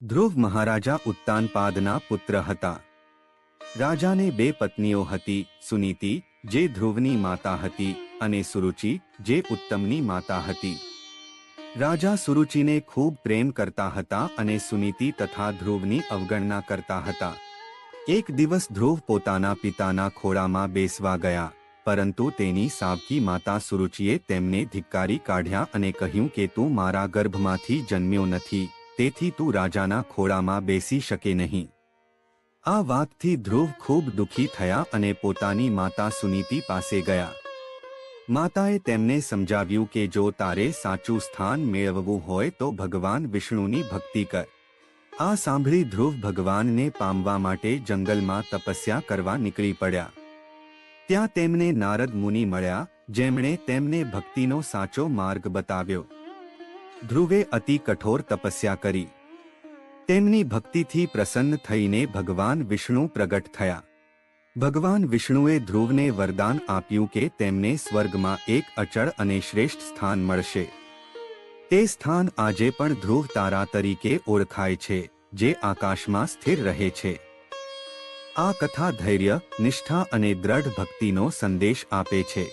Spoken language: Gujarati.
ધ્રુવ મહારાજા ઉત્તાનપાદના પુત્ર હતા. રાજાને બે પત્નીઓ હતી, સુનીતિ જે ધ્રુવની માતા હતી અને સુરુચિ જે ઉત્તમની માતા હતી. રાજા સુરુચિને ખૂબ પ્રેમ કરતા હતા અને સુનીતિ તથા ધ્રુવની અવગણના કરતા હતા. એક દિવસ ધ્રુવ પોતાના પિતાના ખોળામાં બેસવા ગયા, પરંતુ તેની સાવકી માતા સુરુચિએ તેમને ધિક્કારી કાઢ્યા અને કહ્યું કે તું મારા ગર્ભમાંથી જન્મ્યો નથી, તેથી તું રાજાના ખોળામાં બેસી શકે નહીં. આ વાતથી ધ્રુવ ખૂબ દુઃખી થયા અને પોતાની માતા સુનીતિ પાસે ગયા. માતાએ તેમને સમજાવ્યું કે જો તારે સાચું સ્થાન મેળવવું હોય તો ભગવાન વિષ્ણુની ભક્તિ કર. આ સાંભળી ધ્રુવ ભગવાનને પામવા માટે જંગલમાં તપસ્યા કરવા નીકળી પડ્યા. ત્યાં તેમને નારદ મુનિ મળ્યા, જેમણે તેમને ભક્તિનો સાચો માર્ગ બતાવ્યો. ધ્રુવે અતિ કઠોર તપસ્યા કરી. તેમની ભક્તિથી પ્રસન્ન થઈને ભગવાન વિષ્ણુ પ્રગટ થયા. ભગવાન વિષ્ણુએ ધ્રુવને વરદાન આપ્યું કે તેમને સ્વર્ગમાં એક અચળ અને શ્રેષ્ઠ સ્થાન મળશે. તે સ્થાન આજે પણ ધ્રુવ તારા તરીકે ઓળખાય છે, જે આકાશમાં સ્થિર રહે છે. આ કથા ધૈર્ય, નિષ્ઠા અને દ્રઢ ભક્તિનો સંદેશ આપે છે.